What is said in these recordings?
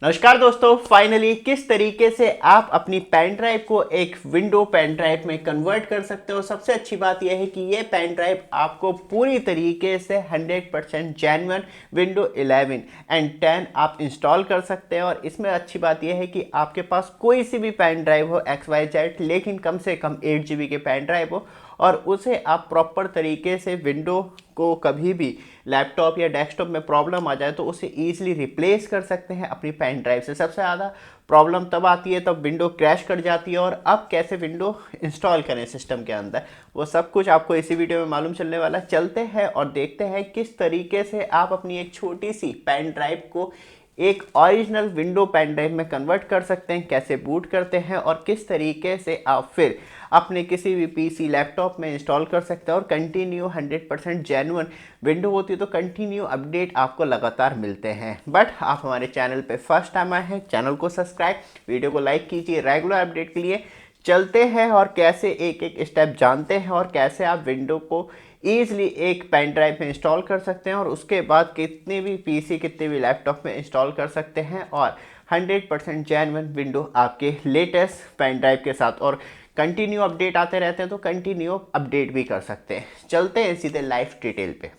नमस्कार दोस्तों, फाइनली किस तरीके से आप अपनी पेन ड्राइव को एक विंडो पेन ड्राइव में कन्वर्ट कर सकते हो। सबसे अच्छी बात यह है कि ये पेन ड्राइव आपको पूरी तरीके से 100% जेन्युइन विंडो 11 एंड 10 आप इंस्टॉल कर सकते हैं। और इसमें अच्छी बात यह है कि आपके पास कोई सी भी पेन ड्राइव हो XYZ, लेकिन कम से कम 8 GB के पेन ड्राइव हो और उसे आप प्रॉपर तरीके से विंडो को कभी भी लैपटॉप या डेस्कटॉप में प्रॉब्लम आ जाए तो उसे ईजिली रिप्लेस कर सकते हैं अपनी पेन ड्राइव से। सबसे ज़्यादा प्रॉब्लम तब आती है तब विंडो क्रैश कर जाती है, और अब कैसे विंडो इंस्टॉल करें सिस्टम के अंदर, वो सब कुछ आपको इसी वीडियो में मालूम चलने वाला है। चलते हैं और देखते हैं किस तरीके से आप अपनी एक छोटी सी पेन ड्राइव को एक ओरिजिनल विंडो पेन ड्राइव में कन्वर्ट कर सकते हैं, कैसे बूट करते हैं और किस तरीके से आप फिर अपने किसी भी पीसी लैपटॉप में इंस्टॉल कर सकते हैं। और कंटिन्यू 100% जेन्युइन विंडो होती है तो कंटिन्यू अपडेट आपको लगातार मिलते हैं। बट आप हमारे चैनल पे फर्स्ट टाइम आए हैं, चैनल को सब्सक्राइब, वीडियो को लाइक कीजिए रेगुलर अपडेट के लिए। चलते हैं और कैसे एक एक स्टेप जानते हैं और कैसे आप विंडो को ईजिली एक पेन ड्राइव में इंस्टॉल कर सकते हैं और उसके बाद कितने भी पीसी कितने भी लैपटॉप में इंस्टॉल कर सकते हैं और 100% जेन्युइन विंडो आपके लेटेस्ट पेन ड्राइव के साथ। और कंटिन्यू अपडेट आते रहते हैं तो कंटिन्यू अपडेट भी कर सकते हैं। चलते हैं सीधे लाइव डिटेल पे।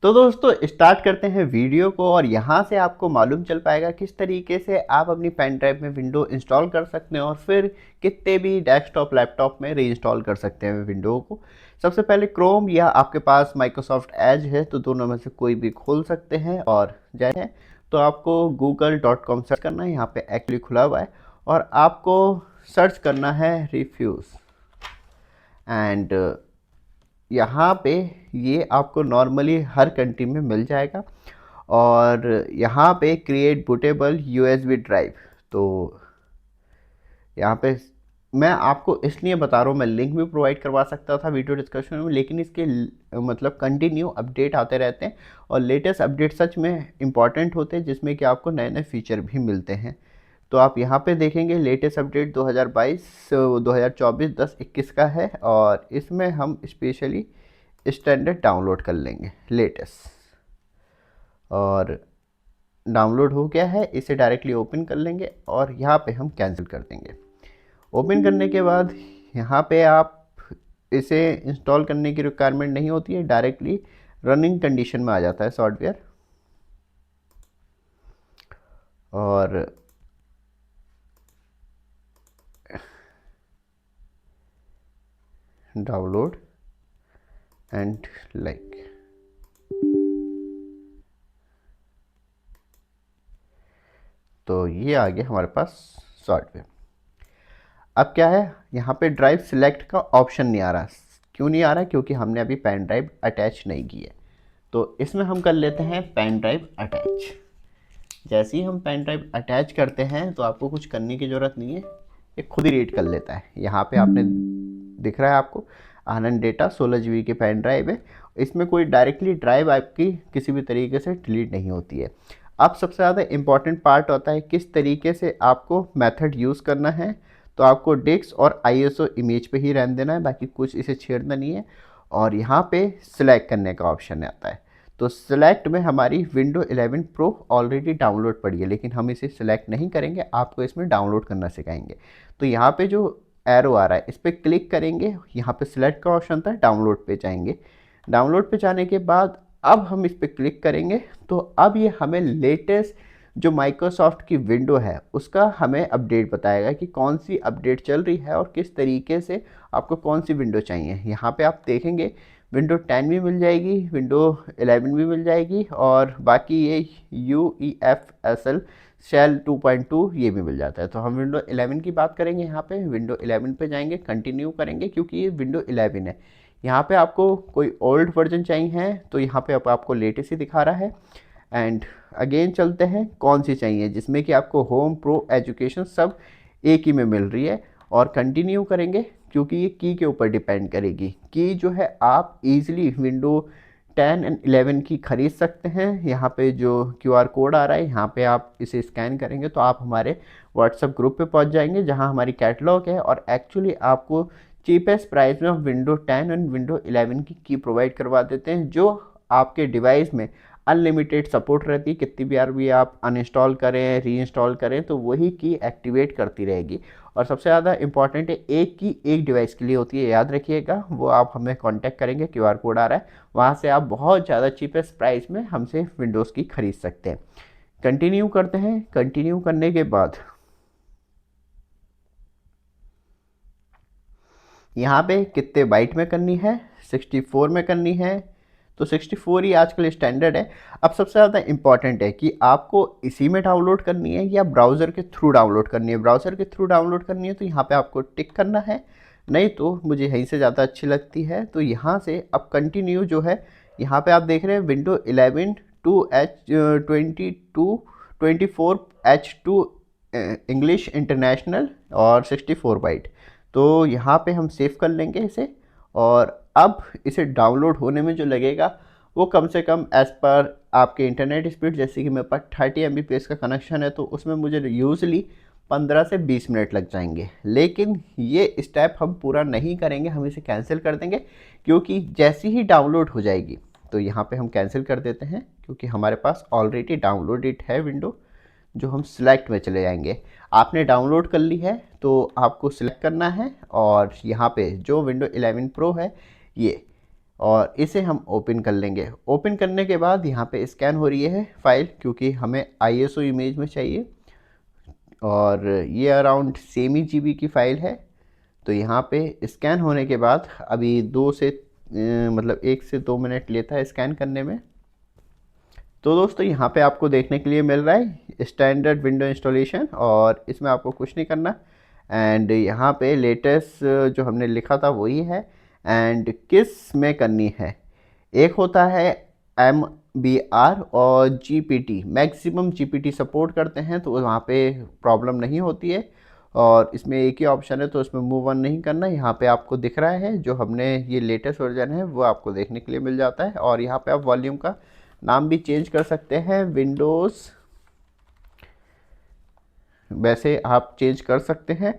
तो दोस्तों स्टार्ट करते हैं वीडियो को, और यहाँ से आपको मालूम चल पाएगा किस तरीके से आप अपनी पेन ड्राइव में विंडो इंस्टॉल कर सकते हैं और फिर कितने भी डेस्कटॉप लैपटॉप में रीइंस्टॉल कर सकते हैं विंडो को। सबसे पहले क्रोम या आपके पास माइक्रोसॉफ्ट एज है तो दोनों में से कोई भी खोल सकते हैं, और जाए तो आपको google.com सर्च करना है। यहाँ पे एक्चुअली खुला हुआ है और आपको सर्च करना है रिफ्यूज़, एंड यहाँ पे ये आपको नॉर्मली हर कंट्री में मिल जाएगा। और यहाँ पे क्रिएट बूटेबल यूएसबी ड्राइव, तो यहाँ पे मैं आपको इसलिए बता रहा हूँ, मैं लिंक भी प्रोवाइड करवा सकता था वीडियो डिस्कशन में, लेकिन इसके मतलब कंटिन्यू अपडेट आते रहते हैं और लेटेस्ट अपडेट सच में इम्पॉर्टेंट होते हैं जिसमें कि आपको नए नए फीचर भी मिलते हैं। तो आप यहाँ पे देखेंगे लेटेस्ट अपडेट 2022 2024 10-21 का है, और इसमें हम स्पेशली स्टैंडर्ड डाउनलोड कर लेंगे लेटेस्ट। और डाउनलोड हो गया है, इसे डायरेक्टली ओपन कर लेंगे और यहाँ पे हम कैंसिल कर देंगे। ओपन करने के बाद यहाँ पे आप इसे इंस्टॉल करने की रिक्वायरमेंट नहीं होती है, डायरेक्टली रनिंग कंडीशन में आ जाता है सॉफ्टवेयर। और डाउनलोड एंड लाइक, तो ये आ गया हमारे पास सॉफ्टवेयर। अब क्या है, यहाँ पे ड्राइव सिलेक्ट का ऑप्शन नहीं आ रहा। क्यों नहीं आ रहा? क्योंकि हमने अभी पेन ड्राइव अटैच नहीं की है। तो इसमें हम कर लेते हैं पेन ड्राइव अटैच। जैसे ही हम पेन ड्राइव अटैच करते हैं तो आपको कुछ करने की ज़रूरत नहीं है, ये खुद ही रीड कर लेता है। यहाँ पे आपने दिख रहा है आपको आनंद डेटा 16 GB की पेन ड्राइव है। इसमें कोई डायरेक्टली ड्राइव आपकी किसी भी तरीके से डिलीट नहीं होती है। अब सबसे ज़्यादा इम्पॉर्टेंट पार्ट होता है किस तरीके से आपको मेथड यूज़ करना है। तो आपको डिस्क और ISO इमेज पे ही रहने देना है, बाकी कुछ इसे छेड़ना नहीं है। और यहाँ पे सिलेक्ट करने का ऑप्शन आता है, तो सिलेक्ट में हमारी विंडो 11 प्रो ऑलरेडी डाउनलोड पड़ी है, लेकिन हम इसे सिलेक्ट नहीं करेंगे, आपको इसमें डाउनलोड करना सिखाएंगे। तो यहाँ पे जो एरो आ रहा है इस पर क्लिक करेंगे, यहाँ पे सिलेक्ट का ऑप्शन था, डाउनलोड पे जाएंगे। डाउनलोड पे जाने के बाद अब हम इस पर क्लिक करेंगे तो अब ये हमें लेटेस्ट जो माइक्रोसॉफ्ट की विंडो है उसका हमें अपडेट बताएगा कि कौन सी अपडेट चल रही है और किस तरीके से आपको कौन सी विंडो चाहिए। यहाँ पे आप देखेंगे विंडो 10 भी मिल जाएगी, विंडो 11 भी मिल जाएगी, और बाकी ये UEFSL शेल 2.2 ये भी मिल जाता है। तो हम विंडो 11 की बात करेंगे। यहाँ पे विंडो 11 पे जाएंगे, कंटिन्यू करेंगे क्योंकि ये विंडो 11 है। यहाँ पे आपको कोई ओल्ड वर्जन चाहिए है तो यहाँ पे आपको लेटेस्ट ही दिखा रहा है। एंड अगेन चलते हैं कौन सी चाहिए जिसमें कि आपको होम प्रो एजुकेशन सब एक ही में मिल रही है, और कंटिन्यू करेंगे क्योंकि ये की के ऊपर डिपेंड करेगी। की जो है आप इजीली विंडो 10 एंड 11 की ख़रीद सकते हैं। यहाँ पे जो QR कोड आ रहा है यहाँ पे आप इसे स्कैन करेंगे तो आप हमारे व्हाट्सएप ग्रुप पे पहुँच जाएंगे जहाँ हमारी कैटलॉग है, और एक्चुअली आपको चीपेस्ट प्राइस में हम विंडो 10 एंड विंडो 11 की प्रोवाइड करवा देते हैं जो आपके डिवाइस में अनलिमिटेड सपोर्ट रहती है, कितनी बार भी आप अनइंस्टॉल करें री इंस्टॉल करें तो वही की एक्टिवेट करती रहेगी। और सबसे ज़्यादा इंपॉर्टेंट है, एक की एक डिवाइस के लिए होती है, याद रखिएगा। वो आप हमें कांटेक्ट करेंगे, क्यूआर कोड आ रहा है, वहाँ से आप बहुत ज़्यादा चीपेस्ट प्राइस में हमसे विंडोज़ की खरीद सकते हैं। कंटिन्यू करते हैं। कंटिन्यू करने के बाद यहाँ पे कितने बाइट में करनी है, 64 में करनी है, तो 64 ही आजकल स्टैंडर्ड है। अब सबसे ज़्यादा इंपॉर्टेंट है कि आपको इसी में डाउनलोड करनी है या ब्राउज़र के थ्रू डाउनलोड करनी है। ब्राउज़र के थ्रू डाउनलोड करनी है तो यहाँ पे आपको टिक करना है, नहीं तो मुझे यहीं से ज़्यादा अच्छी लगती है। तो यहाँ से अब कंटिन्यू जो है, यहाँ पे आप देख रहे हैं window 11 2H22 24H2 English international और 64 बाइट। तो यहाँ पे हम सेव कर लेंगे इसे। और अब इसे डाउनलोड होने में जो लगेगा वो कम से कम एज़ पर आपके इंटरनेट स्पीड, जैसे कि मेरे पास 30 Mbps का कनेक्शन है तो उसमें मुझे यूज़ली 15 से 20 मिनट लग जाएंगे। लेकिन ये स्टेप हम पूरा नहीं करेंगे, हम इसे कैंसिल कर देंगे, क्योंकि जैसी ही डाउनलोड हो जाएगी तो यहाँ पे हम कैंसिल कर देते हैं, क्योंकि हमारे पास ऑलरेडी डाउनलोडेड है विंडो। जो हम सिलेक्ट में चले जाएंगे, आपने डाउनलोड कर ली है तो आपको सिलेक्ट करना है, और यहाँ पे जो विंडो 11 प्रो है ये, और इसे हम ओपन कर लेंगे। ओपन करने के बाद यहाँ पे स्कैन हो रही है फाइल, क्योंकि हमें ISO इमेज में चाहिए, और ये अराउंड सेमी GB की फ़ाइल है। तो यहाँ पे स्कैन होने के बाद अभी 1 से 2 मिनट लेता है स्कैन करने में। तो दोस्तों यहाँ पे आपको देखने के लिए मिल रहा है स्टैंडर्ड विंडो इंस्टॉलेशन, और इसमें आपको कुछ नहीं करना। एंड यहाँ पे लेटेस्ट जो हमने लिखा था वही है। एंड किस में करनी है, एक होता है MBR और GPT, मैक्सिमम GPT सपोर्ट करते हैं तो वहाँ पे प्रॉब्लम नहीं होती है। और इसमें एक ही ऑप्शन है तो इसमें मूव ऑन नहीं करना। यहाँ पे आपको दिख रहा है जो हमने ये लेटेस्ट वर्जन है वो आपको देखने के लिए मिल जाता है। और यहाँ पे आप वॉल्यूम का नाम भी चेंज कर सकते हैं, विंडोज़ वैसे आप चेंज कर सकते हैं।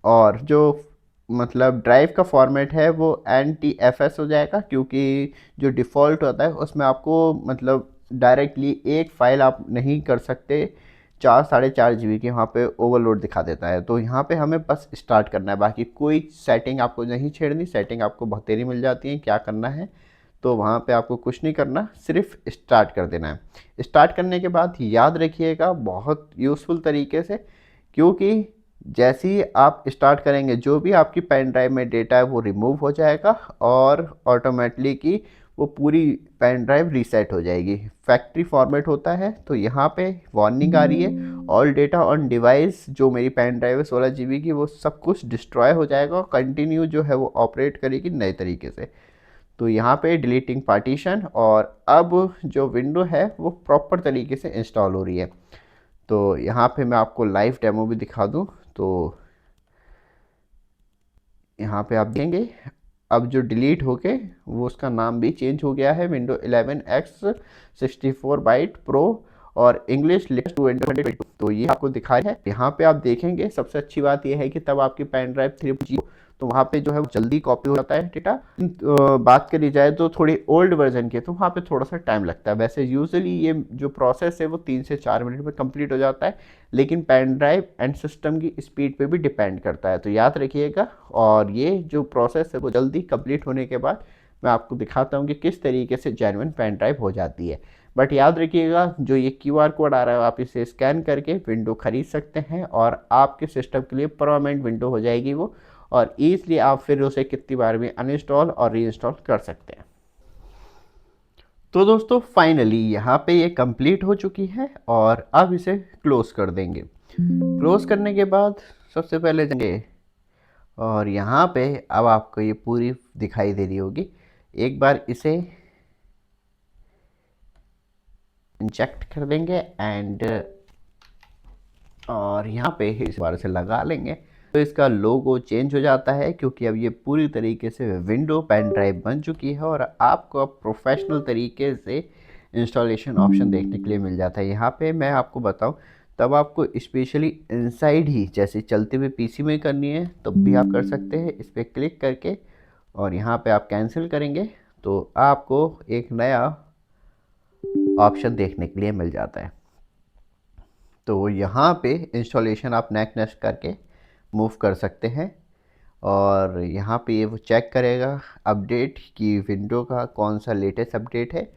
और जो ड्राइव का फॉर्मेट है वो NTFS हो जाएगा, क्योंकि जो डिफ़ॉल्ट होता है उसमें आपको डायरेक्टली एक फ़ाइल आप नहीं कर सकते, 4 साढ़े 4 GB की वहाँ पे ओवरलोड दिखा देता है। तो यहाँ पे हमें बस स्टार्ट करना है, बाकी कोई सेटिंग आपको नहीं छेड़नी। सेटिंग आपको बहुत देरी मिल जाती है क्या करना है, तो वहाँ पे आपको कुछ नहीं करना, सिर्फ स्टार्ट कर देना है। स्टार्ट करने के बाद याद रखिएगा बहुत यूज़फुल तरीके से, क्योंकि जैसे ही आप स्टार्ट करेंगे जो भी आपकी पेन ड्राइव में डेटा है वो रिमूव हो जाएगा, और ऑटोमेटिकली की वो पूरी पेन ड्राइव रीसेट हो जाएगी। फैक्ट्री फॉर्मेट होता है, तो यहाँ पे वार्निंग आ रही है, ऑल डेटा ऑन डिवाइस, जो मेरी पेन ड्राइव है 16 GB की, वो सब कुछ डिस्ट्रॉय हो जाएगा और कंटिन्यू जो है वो ऑपरेट करेगी नए तरीके से। तो यहाँ पे डिलीटिंग पार्टीशन, और अब जो विंडो है वो प्रॉपर तरीके से इंस्टॉल हो रही है। तो यहाँ पे मैं आपको लाइव डेमो भी दिखा दूँ, तो यहाँ पे आप देखेंगे अब जो डिलीट होके वो उसका नाम भी चेंज हो गया है, विंडो 11X 64 बाइट प्रो और इंग्लिश लेटेस्ट 2022। तो ये आपको दिखाया है। यहाँ पे आप देखेंगे सबसे अच्छी बात ये है कि तब आपकी पेन ड्राइव 3G, तो वहाँ पे जो है वो जल्दी कॉपी हो जाता है डेटा। बात करी जाए तो थोड़ी ओल्ड वर्जन की, तो वहाँ पे थोड़ा सा टाइम लगता है। वैसे यूजुअली ये जो प्रोसेस है वो 3 से 4 मिनट में कंप्लीट हो जाता है, लेकिन पेन ड्राइव एंड सिस्टम की स्पीड पे भी डिपेंड करता है, तो याद रखिएगा। और ये जो प्रोसेस है वो जल्दी कंप्लीट होने के बाद मैं आपको दिखाता हूँ कि किस तरीके से जेन्युइन पेन ड्राइव हो जाती है। बट याद रखिएगा जो ये QR कोड आ रहा है आप इसे स्कैन करके विंडो खरीद सकते हैं, और आपके सिस्टम के लिए परमानेंट विंडो हो जाएगी वो, और ईजिली आप फिर उसे कितनी बार भी अनइंस्टॉल और रीइंस्टॉल कर सकते हैं। तो दोस्तों फाइनली यहाँ पे ये कंप्लीट हो चुकी है, और अब इसे क्लोज कर देंगे। क्लोज करने के बाद सबसे पहले जाएंगे, और यहाँ पे अब आपको ये पूरी दिखाई दे रही होगी। एक बार इसे इंजेक्ट कर देंगे एंड और यहाँ पे इस बार से लगा लेंगे, तो इसका लोगो चेंज हो जाता है, क्योंकि अब ये पूरी तरीके से विंडो पेन ड्राइव बन चुकी है, और आपको अब प्रोफेशनल तरीके से इंस्टॉलेशन ऑप्शन देखने के लिए मिल जाता है। यहाँ पे मैं आपको बताऊँ, तब आपको स्पेशली इनसाइड ही जैसे चलते हुए PC में करनी है तब भी आप कर सकते हैं। इस पर क्लिक करके और यहाँ पे आप कैंसिल करेंगे तो आपको एक नया ऑप्शन देखने के लिए मिल जाता है। तो यहाँ पे इंस्टॉलेशन आप नेक्स्ट करके मूव कर सकते हैं और यहाँ पे ये वो चेक करेगा अपडेट कि विंडो का कौन सा लेटेस्ट अपडेट है।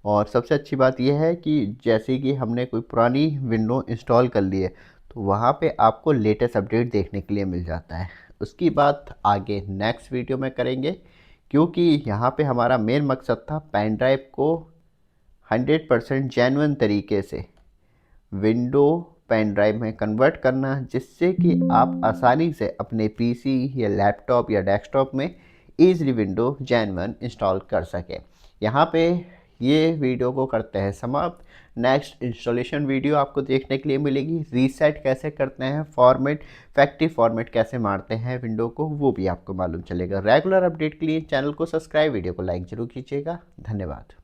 और सबसे अच्छी बात यह है कि जैसे कि हमने कोई पुरानी विंडो इंस्टॉल कर ली है तो वहाँ पे आपको लेटेस्ट अपडेट देखने के लिए मिल जाता है। उसकी बात आगे नेक्स्ट वीडियो में करेंगे, क्योंकि यहाँ पे हमारा मेन मकसद था पेन ड्राइव को 100% जेन्युइन तरीके से विंडो पेन ड्राइव में कन्वर्ट करना, जिससे कि आप आसानी से अपने पीसी या लैपटॉप या डेस्कटॉप में ईज़िली विंडो जेन्युइन इंस्टॉल कर सकें। यहाँ पे ये वीडियो को करते हैं समाप्त। नेक्स्ट इंस्टॉलेशन वीडियो आपको देखने के लिए मिलेगी। रीसेट कैसे करते हैं, फॉर्मेट फैक्ट्री फॉर्मेट कैसे मारते हैं विंडो को, वो भी आपको मालूम चलेगा। रेगुलर अपडेट के लिए चैनल को सब्सक्राइब, वीडियो को लाइक जरूर कीजिएगा। धन्यवाद।